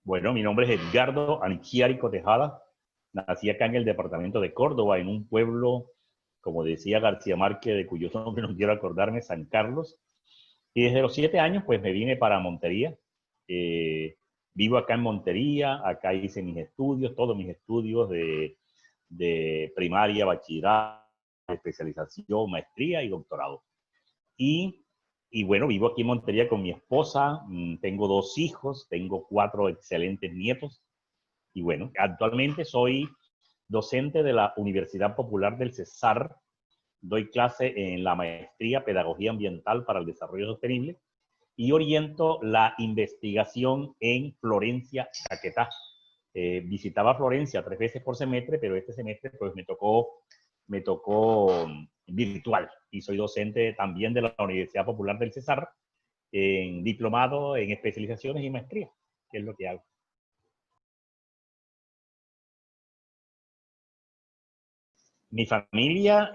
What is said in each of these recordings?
Bueno, mi nombre es Edgardo Anchiarico Tejada. Nací acá en el departamento de Córdoba, en un pueblo, como decía García Márquez, de cuyo nombre no quiero acordarme, San Carlos. Y desde los 7 años, pues me vine para Montería. Vivo acá en Montería, acá hice mis estudios, todos mis estudios de primaria, bachillerato, especialización, maestría y doctorado. Y, y bueno, vivo aquí en Montería con mi esposa, tengo 2 hijos, tengo 4 excelentes nietos. Y bueno, actualmente soy docente de la Universidad Popular del Cesar. Doy clase en la maestría Pedagogía Ambiental para el Desarrollo Sostenible y oriento la investigación en Florencia, Caquetá. Visitaba Florencia 3 veces por semestre, pero este semestre pues me tocó virtual y soy docente también de la Universidad Popular del Cesar en diplomado, en especializaciones y maestría, que es lo que hago.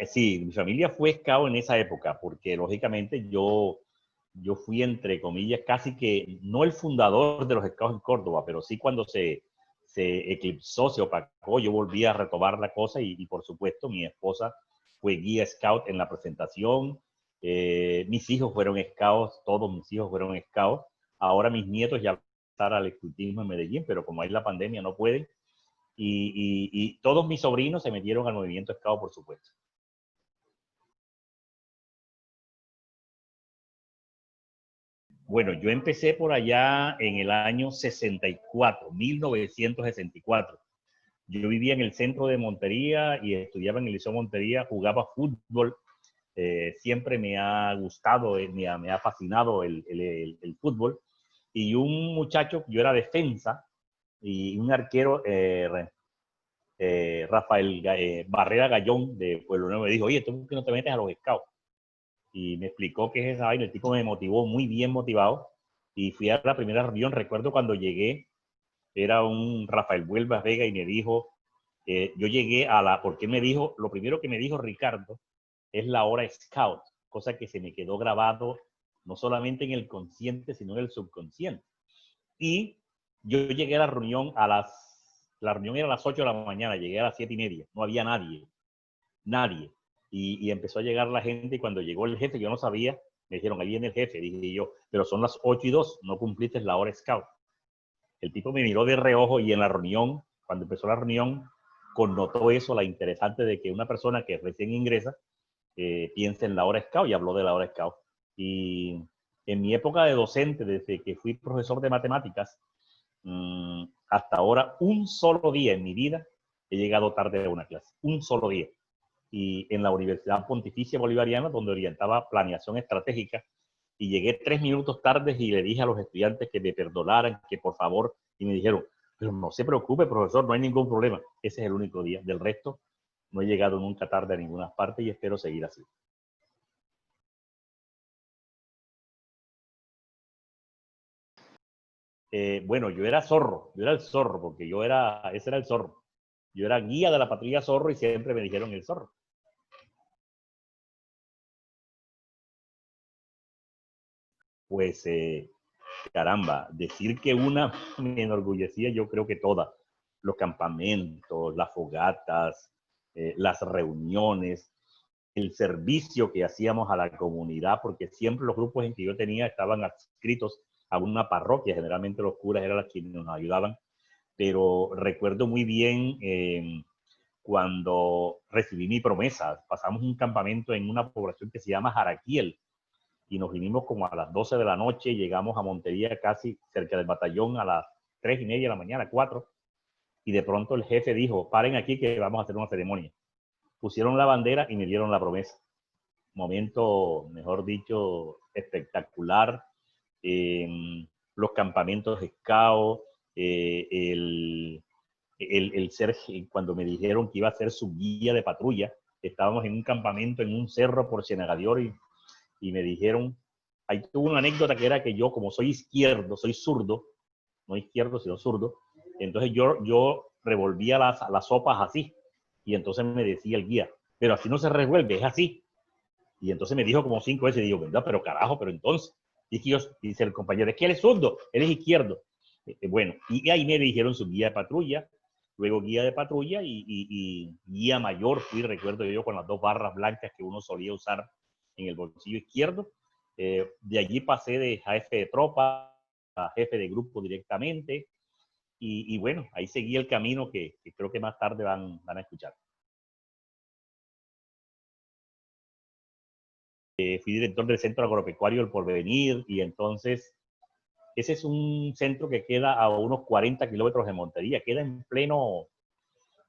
Sí, mi familia fue scout en esa época, porque lógicamente yo fui, entre comillas, casi que no el fundador de los scouts en Córdoba, pero sí cuando se eclipsó, se opacó, yo volví a retomar la cosa y por supuesto mi esposa fue guía scout en la presentación, mis hijos fueron scouts, todos mis hijos fueron scouts, ahora mis nietos ya están al escultismo en Medellín, pero como hay la pandemia no pueden, y todos mis sobrinos se metieron al movimiento Scout, por supuesto. Bueno, yo empecé por allá en el año 64, 1964. Yo vivía en el centro de Montería y estudiaba en el Liceo Montería, jugaba fútbol. Siempre me ha gustado, me ha fascinado el fútbol. Y un muchacho, yo era defensa, y un arquero, Rafael Barrera Gallón de Pueblo Nuevo me dijo, oye, ¿tú por qué no te metes a los scouts? Y me explicó qué es esa vaina. El tipo me motivó, muy bien motivado, y fui a la primera reunión. Recuerdo cuando llegué, era un Rafael Huelva Vega y me dijo, yo llegué a la, porque me dijo, lo primero que me dijo Ricardo es la hora scout, cosa que se me quedó grabado no solamente en el consciente, sino en el subconsciente. Y yo llegué a la reunión la reunión era a las 8 de la mañana, llegué a las 7:30, no había nadie. Y empezó a llegar la gente y cuando llegó el jefe, yo no sabía, me dijeron, ahí viene el jefe, dije yo, pero son las 8:02, no cumpliste la hora scout. El tipo me miró de reojo y en la reunión, cuando empezó la reunión, connotó eso, la interesante de que una persona que recién ingresa piense en la hora scout y habló de la hora scout. Y en mi época de docente, desde que fui profesor de matemáticas, hasta ahora, un solo día en mi vida he llegado tarde a una clase, un solo día. Y en la Universidad Pontificia Bolivariana, donde orientaba planeación estratégica, y llegué 3 minutos tarde y le dije a los estudiantes que me perdonaran, que por favor, y me dijeron, pero no se preocupe, profesor, no hay ningún problema. Ese es el único día. Del resto, no he llegado nunca tarde a ninguna parte y espero seguir así. Bueno, yo era el zorro, porque ese era el zorro. Yo era guía de la patrulla zorro y siempre me dijeron el zorro. Pues, caramba, decir que una me enorgullecía, yo creo que todas. Los campamentos, las fogatas, las reuniones, el servicio que hacíamos a la comunidad, porque siempre los grupos en que yo tenía estaban adscritos a una parroquia, generalmente los curas eran los quienes nos ayudaban, pero recuerdo muy bien cuando recibí mi promesa. Pasamos un campamento en una población que se llama Jaraquiel y nos vinimos como a las 12 de la noche, llegamos a Montería casi cerca del batallón a las 3:30 de la mañana, 4, y de pronto el jefe dijo, paren aquí que vamos a hacer una ceremonia. Pusieron la bandera y me dieron la promesa. Momento, mejor dicho, espectacular. Los campamentos scout, ser, cuando me dijeron que iba a ser su guía de patrulla, estábamos en un campamento en un cerro por Ciénaga de Oro y me dijeron, ahí tuve una anécdota que era que yo, como soy izquierdo, soy zurdo, no izquierdo, sino zurdo, entonces yo revolvía las sopas así, y entonces me decía el guía, pero así no se revuelve, es así. Y entonces me dijo como 5 veces, y digo, ¿verdad? Pero carajo, pero entonces, dice el compañero, es que él es zurdo, él es izquierdo. Bueno, y ahí me eligieron su guía de patrulla, luego guía de patrulla y guía mayor fui, recuerdo yo, con las 2 barras blancas que uno solía usar en el bolsillo izquierdo. De allí pasé de jefe de tropa a jefe de grupo directamente y bueno, ahí seguí el camino que creo que más tarde van a escuchar. Fui director del Centro Agropecuario El Porvenir y entonces ese es un centro que queda a unos 40 kilómetros de Montería, queda en pleno,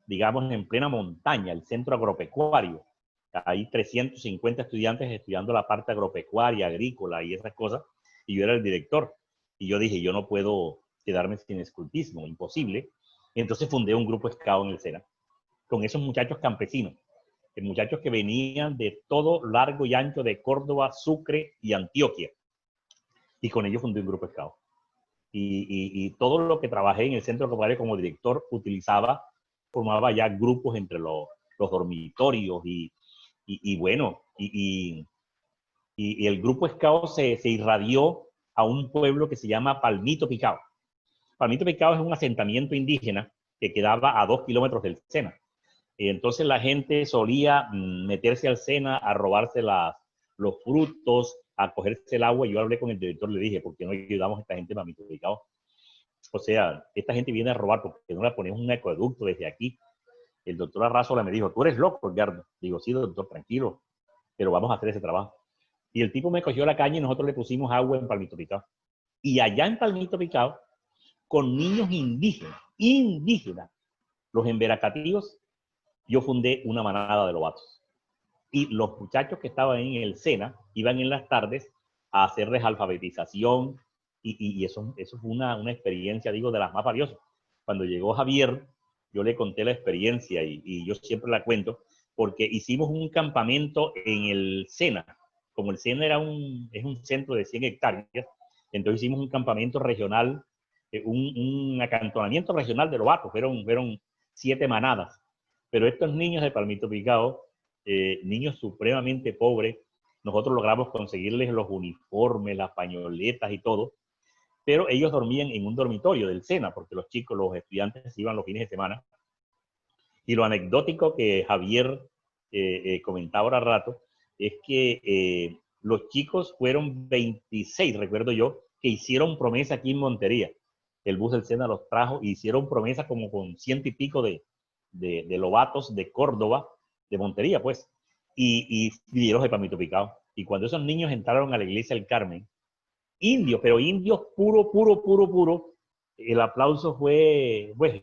digamos, en plena montaña, el centro agropecuario. Hay 350 estudiantes estudiando la parte agropecuaria, agrícola y esas cosas, y yo era el director. Y yo dije, yo no puedo quedarme sin escultismo, imposible. Y entonces fundé un grupo scout en el SENA, con esos muchachos campesinos, muchachos que venían de todo largo y ancho de Córdoba, Sucre y Antioquia. Y con ellos fundé un grupo scout. Y todo lo que trabajé en el centro agropecuario como director formaba ya grupos entre los dormitorios y bueno, y el grupo Scout se irradió a un pueblo que se llama Palmito Picao. Palmito Picao es un asentamiento indígena que quedaba a 2 kilómetros del Sena. Y entonces la gente solía meterse al Sena a robarse los frutos, a cogerse el agua. Yo hablé con el director, le dije, ¿por qué no ayudamos a esta gente de Palmito Picao? O sea, esta gente viene a robar porque no le ponemos un acueducto desde aquí. El doctor Arrazola me dijo, tú eres loco, Edgardo. Digo, sí, doctor, tranquilo, pero vamos a hacer ese trabajo. Y el tipo me cogió la caña y nosotros le pusimos agua en Palmito Picao. Y allá en Palmito Picao, con niños indígenas, los emberacatíos, yo fundé una manada de lobatos. Y los muchachos que estaban en el SENA iban en las tardes a hacerles alfabetización y eso fue una experiencia, digo, de las más valiosas. Cuando llegó Javier, yo le conté la experiencia y yo siempre la cuento, porque hicimos un campamento en el SENA. Como el SENA es un centro de 100 hectáreas, entonces hicimos un campamento regional, un acantonamiento regional de lobatos, fueron 7 manadas. Pero estos niños de Palmito Picao, niños supremamente pobres, nosotros logramos conseguirles los uniformes, las pañoletas y todo, pero ellos dormían en un dormitorio del SENA, porque los chicos, los estudiantes iban los fines de semana. Y lo anecdótico que Javier comentaba ahora rato es que los chicos fueron 26, recuerdo yo, que hicieron promesa aquí en Montería. El bus del SENA los trajo y hicieron promesa como con 100 y pico de lobatos de Córdoba, de Montería, pues, y vinieron de Palmito Picao. Y cuando esos niños entraron a la iglesia del Carmen, indios, pero indios puro, el aplauso fue, pues,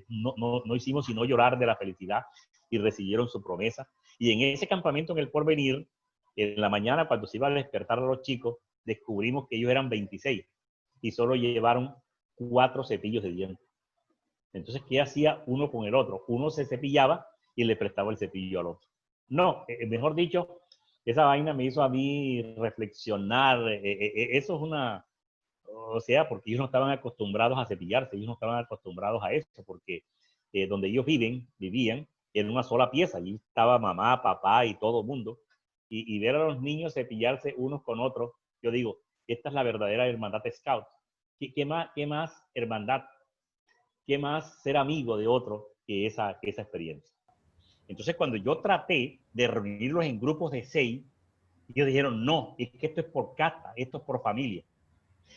no hicimos sino llorar de la felicidad y recibieron su promesa. Y en ese campamento en el Porvenir, en la mañana cuando se iba a despertar a los chicos, descubrimos que ellos eran 26 y solo llevaron 4 cepillos de dientes. Entonces, ¿qué hacía uno con el otro? Uno se cepillaba y le prestaba el cepillo al otro. No, mejor dicho, esa vaina me hizo a mí reflexionar. Eso es una, o sea, porque ellos no estaban acostumbrados a cepillarse, ellos no estaban acostumbrados a eso, porque donde ellos vivían en una sola pieza, allí estaba mamá, papá y todo el mundo, y ver a los niños cepillarse unos con otros, yo digo, esta es la verdadera hermandad scout. ¿Qué más hermandad? ¿Qué más ser amigo de otro que esa experiencia? Entonces, cuando yo traté de reunirlos en grupos de 6, ellos dijeron, no, es que esto es por casta, esto es por familia.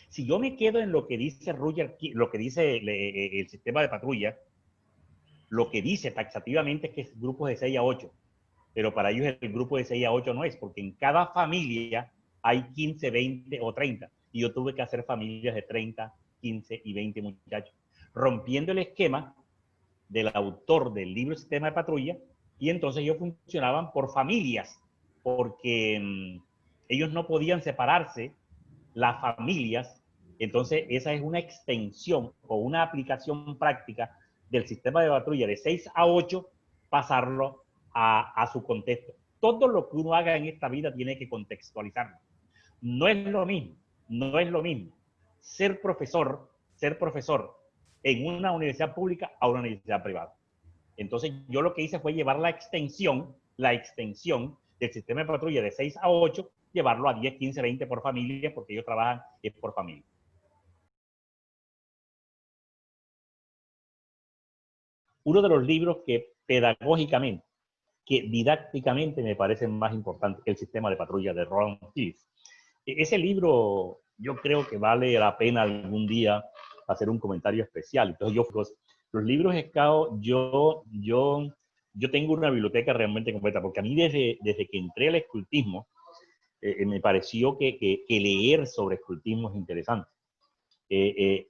Si yo me quedo en lo que dice Roger, lo que dice el sistema de patrulla, lo que dice taxativamente es que es grupos de 6 a 8, pero para ellos el grupo de 6 a 8 no es, porque en cada familia hay 15, 20 o 30, y yo tuve que hacer familias de 30, 15 y 20 muchachos, rompiendo el esquema del autor del libro Sistema de Patrulla, y entonces ellos funcionaban por familias, porque ellos no podían separarse las familias. Entonces esa es una extensión o una aplicación práctica del sistema de patrulla de 6 a 8, pasarlo a su contexto. Todo lo que uno haga en esta vida tiene que contextualizarlo. No es lo mismo, no es lo mismo ser profesor en una universidad pública a una universidad privada. Entonces yo lo que hice fue llevar la extensión del sistema de patrulla de 6 a 8, llevarlo a 10, 15, 20 por familia, porque ellos trabajan por familia. uno de los libros que pedagógicamente, que didácticamente me parecen más importantes que el sistema de patrulla de Roland Hills. Ese libro yo creo que vale la pena algún día hacer un comentario especial. Entonces los libros Scout, yo tengo una biblioteca realmente completa, porque a mí desde que entré al escultismo, me pareció que leer sobre escultismo es interesante.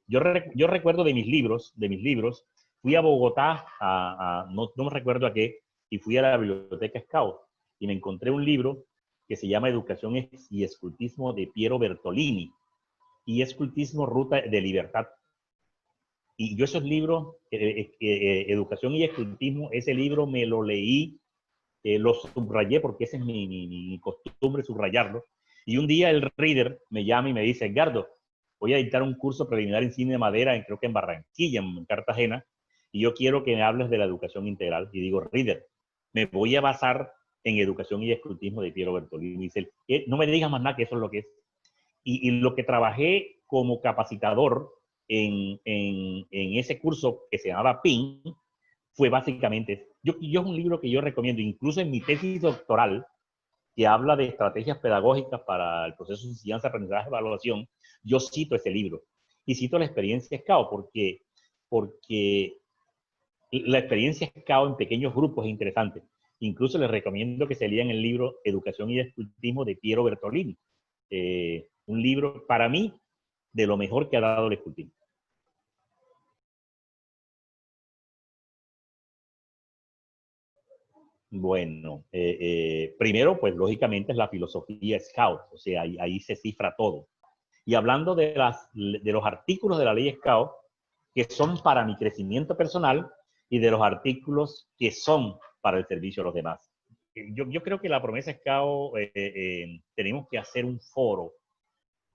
Yo recuerdo de mis libros, fui a Bogotá, no me recuerdo a qué, y fui a la biblioteca Scout, y me encontré un libro que se llama Educación y Escultismo de Piero Bertolini, y Escultismo Ruta de Libertad. Y yo esos libros, Educación y Escultismo, ese libro me lo leí, lo subrayé porque esa es mi costumbre, subrayarlo. Y un día el reader me llama y me dice, Edgardo, voy a dictar un curso preliminar en cine de madera, creo que en Barranquilla, en Cartagena, y yo quiero que me hables de la educación integral. Y digo, reader, me voy a basar en Educación y Escultismo de Piero Bertolini. Y dice, no me digas más nada, que eso es lo que es. Y lo que trabajé como capacitador en ese curso que se llamaba PIN fue básicamente, yo es un libro que yo recomiendo, incluso en mi tesis doctoral, que habla de estrategias pedagógicas para el proceso de enseñanza, aprendizaje, evaluación, yo cito ese libro. Y cito la experiencia SCAO porque la experiencia SCAO en pequeños grupos es interesante. Incluso les recomiendo que se lean el libro Educación y Escultismo de Piero Bertolini. Un libro, para mí, de lo mejor que ha dado el escultismo. Bueno, primero, pues lógicamente es la filosofía Scout, o sea, ahí se cifra todo. Y hablando de los artículos de la ley Scout, que son para mi crecimiento personal, y de los artículos que son para el servicio a los demás. Yo creo que la promesa Scout, tenemos que hacer un foro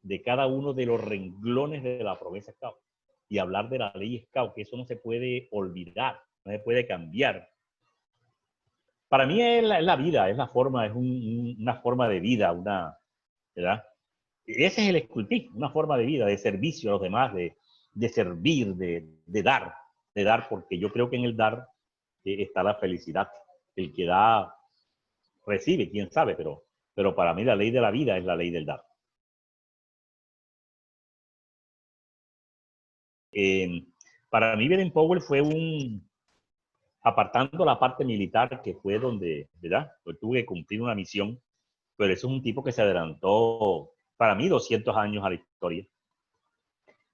de cada uno de los renglones de la promesa Scout y hablar de la ley Scout, que eso no se puede olvidar, no se puede cambiar. Para mí es la vida, es la forma, es una forma de vida, ¿verdad? Ese es el escultismo, una forma de vida, de servicio a los demás, de servir, de dar, porque yo creo que en el dar está la felicidad. El que da, recibe, quién sabe, pero para mí la ley de la vida es la ley del dar. Eh, para mí Baden Powell fue apartando la parte militar, que fue donde, ¿verdad? Pues tuve que cumplir una misión, pero eso es un tipo que se adelantó, para mí, 200 años a la historia.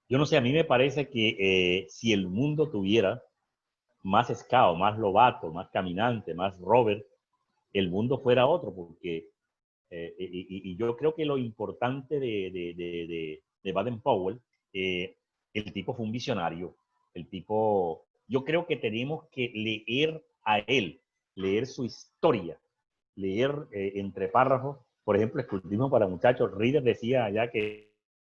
Yo no sé, a mí me parece que si el mundo tuviera más Scout, más Lobato, más Caminante, más Robert, el mundo fuera otro, porque y yo creo que lo importante de Baden Powell, el tipo fue un visionario, el tipo, yo creo que tenemos que leer a él, leer su historia, leer entre párrafos, por ejemplo, Escultismo para Muchachos. Reader decía ya que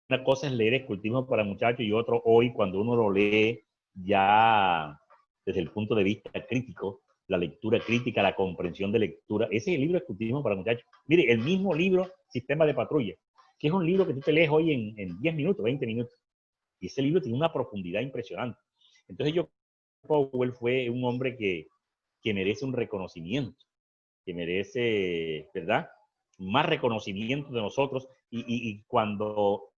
una cosa es leer Escultismo para Muchachos y otro hoy, cuando uno lo lee ya desde el punto de vista crítico, la lectura crítica, la comprensión de lectura. Ese es el libro Escultismo para Muchachos. Mire, el mismo libro Sistema de Patrulla, que es un libro que tú te lees hoy en 10 minutos, 20 minutos. Y ese libro tiene una profundidad impresionante. Entonces Powell fue un hombre que merece un reconocimiento, que merece, ¿verdad? Más reconocimiento de nosotros. Y cuando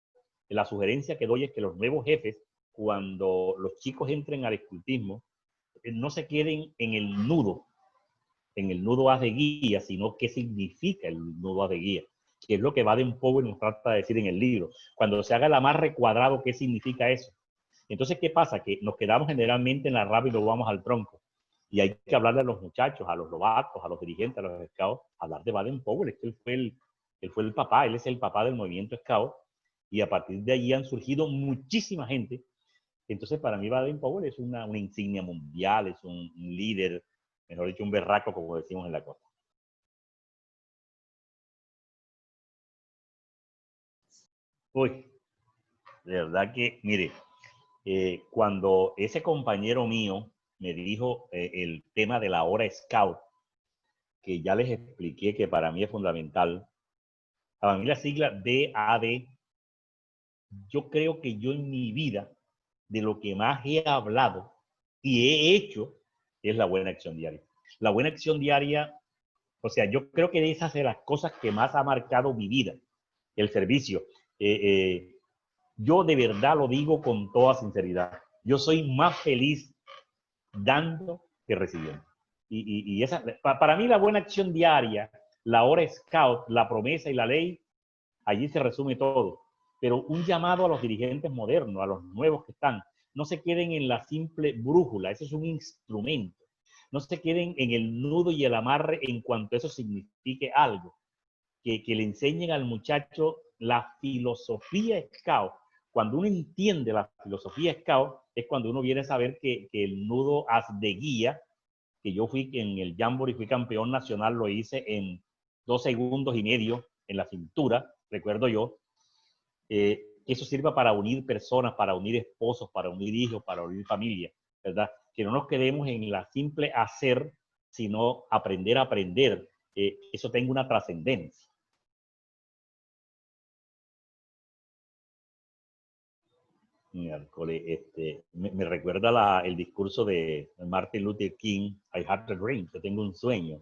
la sugerencia que doy es que los nuevos jefes, cuando los chicos entren al escultismo, no se queden en el nudo haz de guía, sino qué significa el nudo haz de guía, que es lo que Baden Powell nos trata de decir en el libro. Cuando se haga el amarre cuadrado, ¿qué significa eso? Entonces, ¿qué pasa? Que nos quedamos generalmente en la rama y lo vamos al tronco. Y hay que hablarle a los muchachos, a los lobatos, a los dirigentes, a los scouts, hablar de Baden Powell. Es que él fue el papá, él es el papá del movimiento scout. Y a partir de allí han surgido muchísima gente. Entonces, para mí, Baden Powell es una insignia mundial, es un líder, mejor dicho, un berraco, como decimos en la costa. Uy, de verdad que, mire, cuando ese compañero mío me dijo el tema de la hora scout, que ya les expliqué que para mí es fundamental, para mí la sigla DAD, yo creo que yo en mi vida, de lo que más he hablado y he hecho, es la buena acción diaria. La buena acción diaria, o sea, yo creo que de esas de las cosas que más ha marcado mi vida, el servicio. Yo de verdad lo digo con toda sinceridad. Yo soy más feliz dando que recibiendo. Y esa, para mí la buena acción diaria, la hora scout, la promesa y la ley, allí se resume todo. Pero un llamado a los dirigentes modernos, a los nuevos que están, no se queden en la simple brújula, eso es un instrumento. No se queden en el nudo y el amarre en cuanto eso signifique algo. Que le enseñen al muchacho la filosofía scout. Cuando uno entiende la filosofía scout, es cuando uno viene a saber que el nudo as de guía, que yo fui en el Jamboree, fui campeón nacional, lo hice en 2,5 segundos en la cintura, recuerdo yo. Eso sirve para unir personas, para unir esposos, para unir hijos, para unir familia, ¿verdad? Que no nos quedemos en la simple hacer, sino aprender a aprender. Eso tenga una trascendencia. Miércoles, me recuerda el discurso de Martin Luther King, I have a dream, yo tengo un sueño.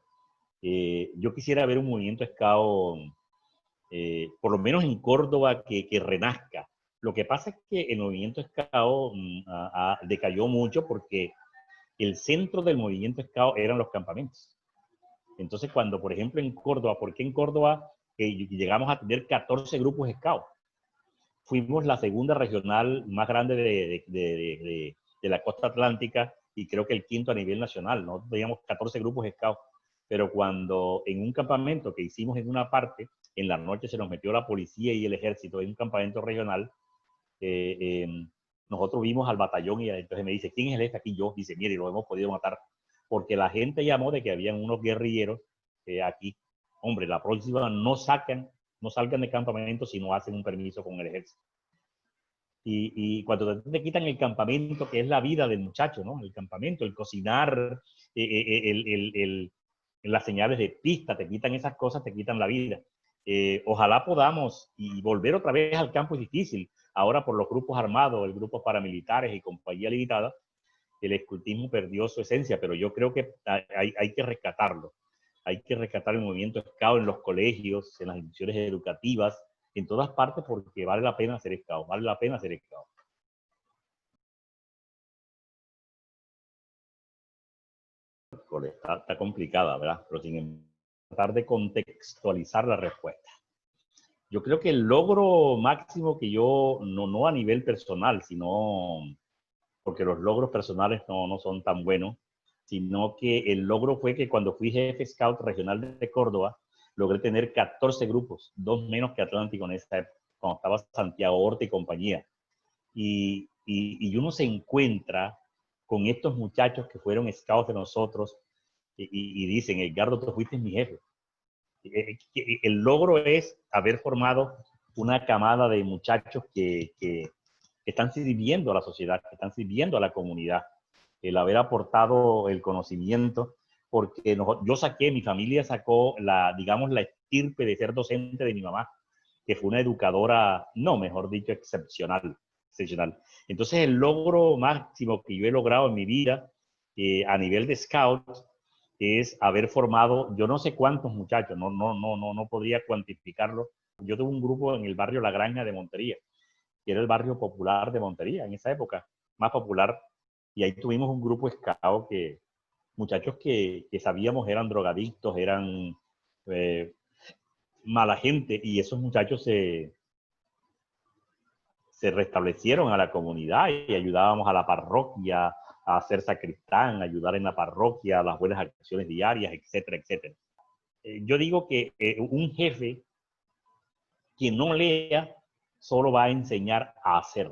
Yo quisiera ver un movimiento scout, por lo menos en Córdoba, que renazca. Lo que pasa es que el movimiento scout decayó mucho porque el centro del movimiento scout eran los campamentos. Entonces, cuando, por ejemplo, en Córdoba, ¿por qué en Córdoba llegamos a tener 14 grupos scout? Fuimos la segunda regional más grande de la costa atlántica y creo que el quinto a nivel nacional, ¿no? Teníamos 14 grupos scout, pero cuando en un campamento que hicimos en una parte, en la noche se nos metió la policía y el ejército en un campamento regional, eh, eh, nosotros vimos al batallón y entonces me dice, ¿quién es el jefe aquí? Yo, dice, mire, lo hemos podido matar, porque la gente llamó de que habían unos guerrilleros aquí. Hombre, la próxima no salgan de campamento si no hacen un permiso con el ejército. Y cuando te quitan el campamento, que es la vida del muchacho, ¿no? El campamento, el cocinar, las señales de pista, te quitan esas cosas, te quitan la vida. Ojalá podamos, y volver otra vez al campo es difícil, ahora por los grupos armados, el grupos paramilitares y compañía limitada, el escultismo perdió su esencia, pero yo creo que hay que rescatarlo. Hay que rescatar el movimiento scout en los colegios, en las instituciones educativas, en todas partes, porque vale la pena ser scout, vale la pena ser scout. Está complicada, ¿verdad? Pero sin embargo, tratar de contextualizar la respuesta. Yo creo que el logro máximo que yo, no a nivel personal, sino porque los logros personales no son tan buenos, sino que el logro fue que cuando fui jefe scout regional de Córdoba, logré tener 14 grupos, 2 menos que Atlántico en esa época, cuando estaba Santiago Horta y compañía. Y uno se encuentra con estos muchachos que fueron scouts de nosotros y dicen, Edgardo, tú fuiste mi jefe. El logro es haber formado una camada de muchachos que están sirviendo a la sociedad, que están sirviendo a la comunidad, el haber aportado el conocimiento, porque yo saqué, mi familia sacó digamos, la estirpe de ser docente de mi mamá, que fue una educadora, no, mejor dicho, excepcional. Entonces, el logro máximo que yo he logrado en mi vida a nivel de scout es haber formado, yo no sé cuántos muchachos, no podría cuantificarlo. Yo tuve un grupo en el barrio La Granja de Montería, que era el barrio popular de Montería en esa época, más popular, y ahí tuvimos un grupo scout muchachos que sabíamos eran drogadictos, eran mala gente, y esos muchachos se restablecieron a la comunidad y ayudábamos a la parroquia a hacer sacristán, ayudar en la parroquia, las buenas acciones diarias, etcétera, etcétera. Yo digo que un jefe que no lea solo va a enseñar a hacer.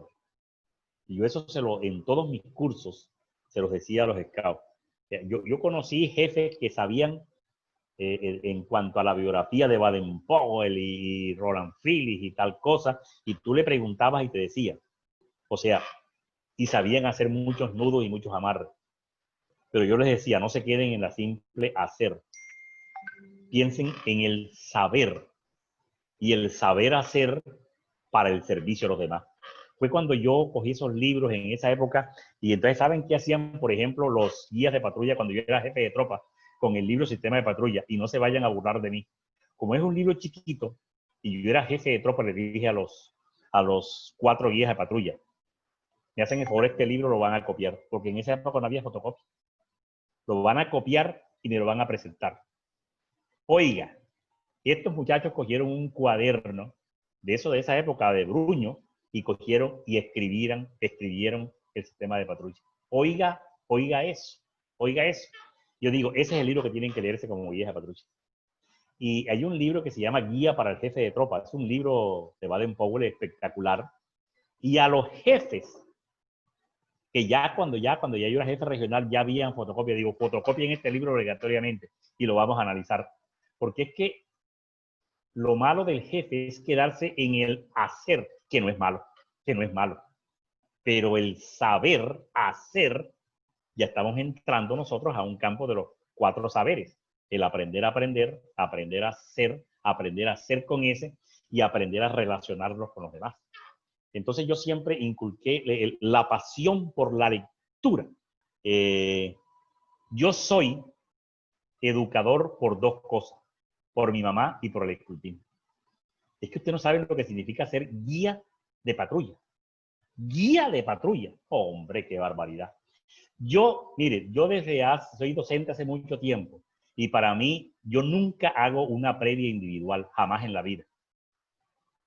Y yo eso en todos mis cursos se los decía a los scouts. Yo conocí jefes que sabían en cuanto a la biografía de Baden-Powell y Roland Phillips y tal cosa, y tú le preguntabas y te decía, o sea, y sabían hacer muchos nudos y muchos amarres. Pero yo les decía, no se queden en la simple hacer, piensen en el saber y el saber hacer para el servicio a los demás. fue cuando yo cogí esos libros en esa época y entonces ¿saben qué hacían, por ejemplo, los guías de patrulla cuando yo era jefe de tropa con el libro Sistema de Patrulla? Y no se vayan a burlar de mí. Como es un libro chiquito y yo era jefe de tropa, le dije a los 4 guías de patrulla, me hacen el favor, este libro lo van a copiar, porque en esa época no había fotocopia. Lo van a copiar y me lo van a presentar. Oiga, estos muchachos cogieron un cuaderno de esa época de Bruño y cogieron y escribieron el Sistema de Patrulla. Oiga eso, oiga eso. Yo digo, ese es el libro que tienen que leerse como guías de patrulla. Y hay un libro que se llama Guía para el Jefe de Tropa. Es un libro de Baden-Powell espectacular. Y a los jefes, que cuando ya yo era jefe regional, ya habían fotocopia. Digo, fotocopien este libro obligatoriamente y lo vamos a analizar. Porque es que lo malo del jefe es quedarse en el hacer, que no es malo, Pero el saber hacer, ya estamos entrando nosotros a un campo de los 4 saberes. El aprender a aprender, aprender a hacer con ese y aprender a relacionarnos con los demás. Entonces yo siempre inculqué la pasión por la lectura. Yo soy educador por 2 cosas, por mi mamá y por el escultismo. Es que usted no sabe lo que significa ser guía de patrulla. Guía de patrulla. Hombre, qué barbaridad. Mire, yo soy docente hace mucho tiempo y para mí, yo nunca hago una previa individual, jamás en la vida.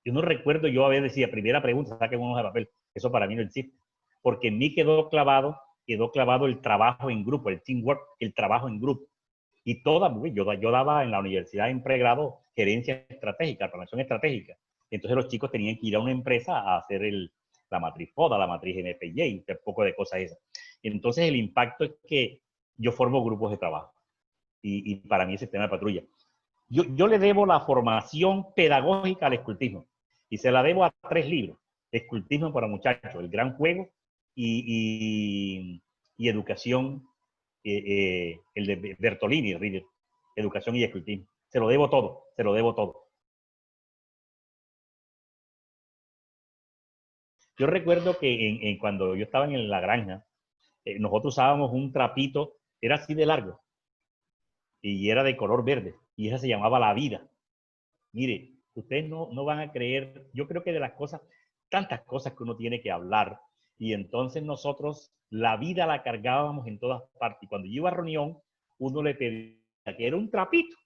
Yo no recuerdo yo haber decía, primera pregunta, saquen unos de papel. Eso para mí no existe. Porque en mí quedó clavado el trabajo en grupo, el teamwork, el trabajo en grupo. Y yo daba en la universidad en pregrado gerencia estratégica, planeación estratégica. Entonces los chicos tenían que ir a una empresa a hacer la matriz FODA, la matriz MPY, y un poco de cosas esas. Entonces el impacto es que yo formo grupos de trabajo. Y para mí es el sistema de patrulla. Yo le debo la formación pedagógica al escultismo. Y se la debo a 3 libros. Escultismo para muchachos, El Gran Juego y Educación, el de Bertolini, Rieder, Educación y Escultismo. Se lo debo todo. Yo recuerdo que cuando yo estaba en la granja, nosotros usábamos un trapito, era así de largo, y era de color verde, y esa se llamaba La Vida. Mire, ustedes no van a creer, yo creo que de las cosas, tantas cosas que uno tiene que hablar, y entonces nosotros la vida la cargábamos en todas partes. Y cuando yo iba a reunión, uno le pedía que era un trapito,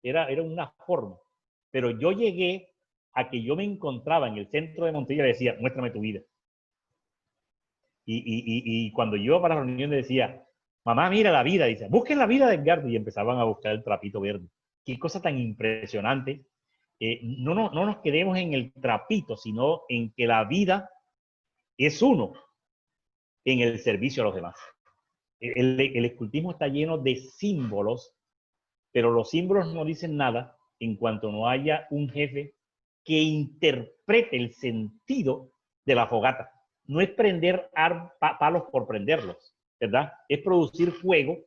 era una forma. Pero yo llegué a que yo me encontraba en el centro de Montilla y le decía, muéstrame tu vida. Y cuando yo iba para la reunión le decía, mamá, mira la vida, dice, busquen la vida de Edgardo, y empezaban a buscar el trapito verde. Qué cosa tan impresionante. No nos quedemos en el trapito, sino en que la vida es uno en el servicio a los demás. El escultismo está lleno de símbolos, pero los símbolos no dicen nada en cuanto no haya un jefe que interprete el sentido de la fogata. No es prender palos por prenderlos, ¿verdad? Es producir fuego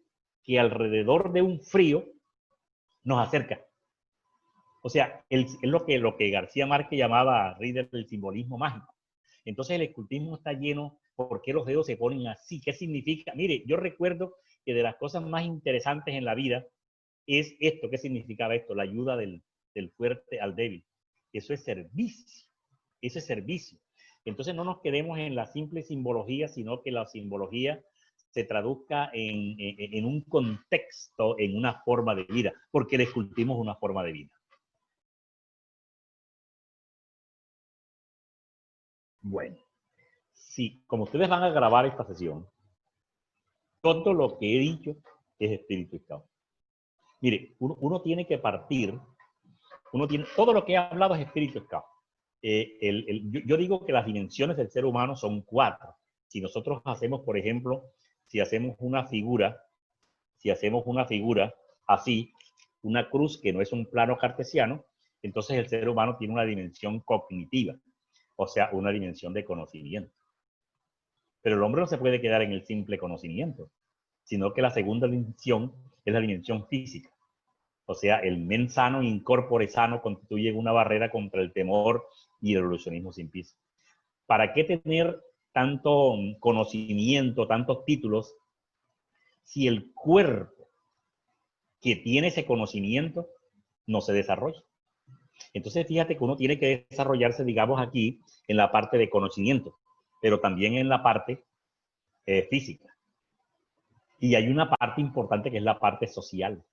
que alrededor de un frío nos acerca. O sea, es lo que García Márquez llamaba Rieder el simbolismo mágico. Entonces el escultismo está lleno, ¿por qué los dedos se ponen así? ¿Qué significa? Mire, yo recuerdo que de las cosas más interesantes en la vida es esto. ¿Qué significaba esto? La ayuda del fuerte al débil. Eso es servicio. Eso es servicio. Entonces no nos quedemos en la simple simbología, sino que la simbología se traduzca en un contexto, en una forma de vida, porque el escultismo es una forma de vida. Bueno, sí, como ustedes van a grabar esta sesión, todo lo que he dicho es espíritu scout. Mire, uno tiene que partir, todo lo que he hablado es espíritu scout. Yo digo que las dimensiones del ser humano son 4. Si nosotros hacemos, por ejemplo, si hacemos una figura así, una cruz que no es un plano cartesiano, entonces el ser humano tiene una dimensión cognitiva, o sea, una dimensión de conocimiento. Pero el hombre no se puede quedar en el simple conocimiento, sino que la segunda dimensión es la dimensión física. O sea, el mens sano, incorpore sano, constituye una barrera contra el temor y el evolucionismo sin piso. ¿Para qué tener tanto conocimiento, tantos títulos, si el cuerpo que tiene ese conocimiento no se desarrolla? Entonces, fíjate que uno tiene que desarrollarse, digamos, aquí en la parte de conocimiento, pero también en la parte física. Y hay una parte importante que es la parte social.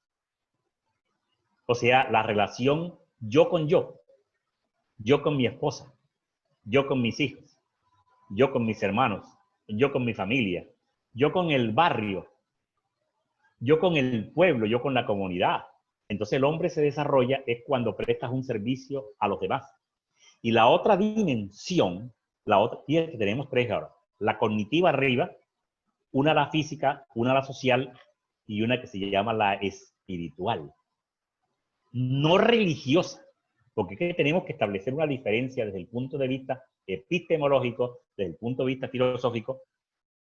O sea, la relación yo con mi esposa, yo con mis hijos, yo con mis hermanos, yo con mi familia, yo con el barrio, yo con el pueblo, yo con la comunidad. Entonces el hombre se desarrolla es cuando prestas un servicio a los demás. Y la otra dimensión, fíjate, tenemos tres ahora. La cognitiva arriba, una la física, una la social y una que se llama la espiritual. No religiosa, porque es que tenemos que establecer una diferencia desde el punto de vista epistemológico, desde el punto de vista filosófico,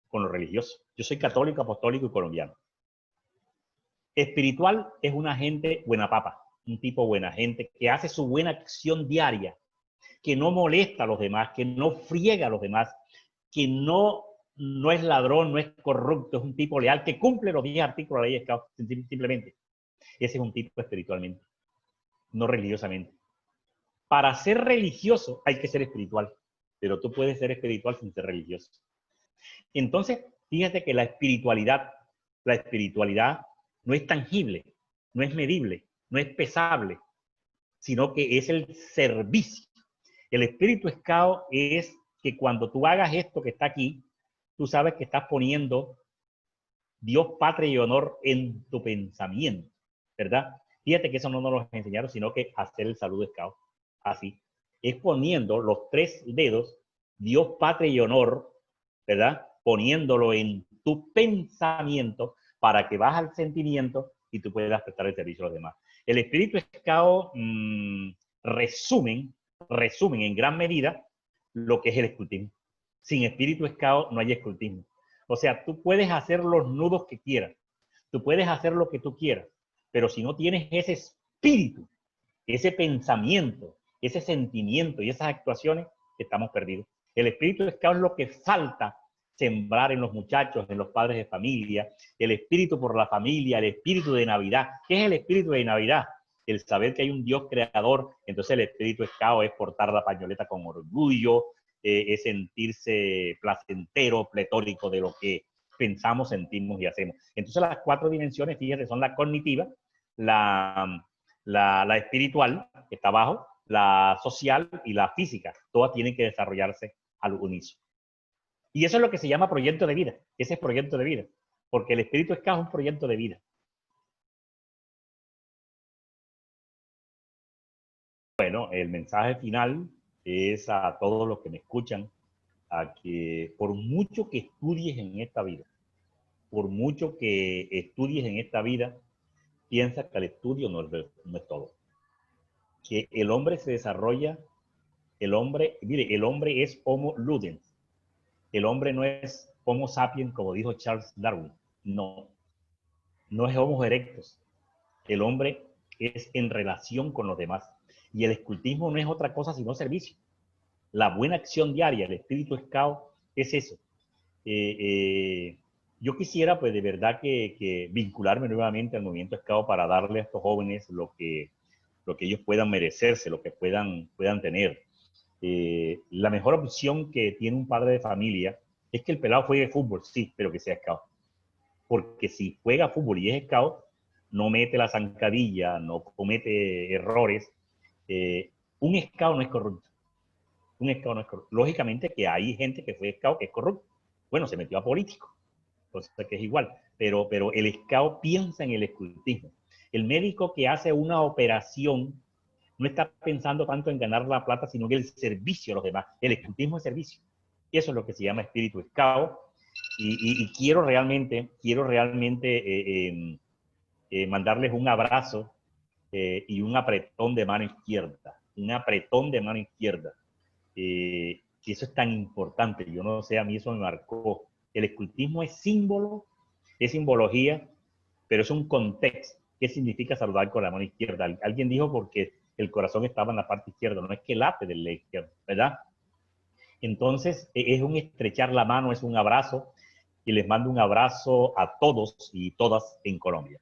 con lo religioso. Yo soy católico, apostólico y colombiano. Espiritual es una gente buena papa, un tipo buena gente que hace su buena acción diaria, que no molesta a los demás, que no friega a los demás, que no es ladrón, no es corrupto, es un tipo leal, que cumple los 10 artículos de la ley de Scout, simplemente. Ese es un tipo espiritualmente, no religiosamente. Para ser religioso hay que ser espiritual, pero tú puedes ser espiritual sin ser religioso. Entonces, fíjate que la espiritualidad no es tangible, no es medible, no es pesable, sino que es el servicio. El espíritu Scout es que cuando tú hagas esto que está aquí, tú sabes que estás poniendo Dios, patria y honor en tu pensamiento, ¿verdad? Fíjate que eso no nos lo enseñaron, sino que hacer el saludo Scout, así. Es poniendo los tres dedos, Dios, patria y honor, ¿verdad? Poniéndolo en tu pensamiento para que vas al sentimiento y tú puedas prestar el servicio a los demás. El espíritu Scout resumen en gran medida lo que es el escultismo. Sin espíritu Scout no hay escultismo. O sea, tú puedes hacer los nudos que quieras, tú puedes hacer lo que tú quieras, pero si no tienes ese espíritu, ese pensamiento, ese sentimiento y esas actuaciones, estamos perdidos. El espíritu Scout es lo que falta sembrar en los muchachos, en los padres de familia, el espíritu por la familia, el espíritu de Navidad. ¿Qué es el espíritu de Navidad? El saber que hay un Dios creador. Entonces el espíritu Scout es portar la pañoleta con orgullo, es sentirse placentero, pletórico de lo que pensamos, sentimos y hacemos. Entonces las cuatro dimensiones, fíjate, son la cognitiva, la espiritual, que está abajo, la social y la física. Todas tienen que desarrollarse al unísono. Y eso es lo que se llama proyecto de vida. Ese es proyecto de vida. Porque el espíritu es un proyecto de vida. Bueno, el mensaje final es a todos los que me escuchan, a que por mucho que estudies en esta vida, por mucho que estudies en esta vida, piensa que el estudio no es todo. Que el hombre se desarrolla, el hombre es homo ludens. El hombre no es homo sapiens, como dijo Charles Darwin. No, no es homo erectus. El hombre es en relación con los demás. Y el escultismo no es otra cosa sino servicio. La buena acción diaria, el espíritu Scout, es eso. Yo quisiera, pues, de verdad que vincularme nuevamente al movimiento Scout para darle a estos jóvenes lo que ellos puedan merecerse, lo que puedan tener. La mejor opción que tiene un padre de familia es que el pelado juegue fútbol, sí, pero que sea Scout. Porque si juega fútbol y es Scout, no mete la zancadilla, no comete errores. Un Scout no es corrupto. Un Scout no es corrupto. Lógicamente que hay gente que fue Scout que es corrupto. Bueno, se metió a político, cosa que es igual. Pero el Scout piensa en el escultismo. El médico que hace una operación no está pensando tanto en ganar la plata, sino en el servicio a los demás. El escultismo es servicio. Y eso es lo que se llama espíritu Scout. Y quiero realmente mandarles un abrazo y un apretón de mano izquierda. Un apretón de mano izquierda. Y eso es tan importante. Yo no sé, a mí eso me marcó. El escultismo es símbolo, es simbología, pero es un contexto. ¿Qué significa saludar con la mano izquierda? Alguien dijo porque el corazón estaba en la parte izquierda, no es que late de la izquierda, ¿verdad? Entonces, es un estrechar la mano, es un abrazo, y les mando un abrazo a todos y todas en Colombia.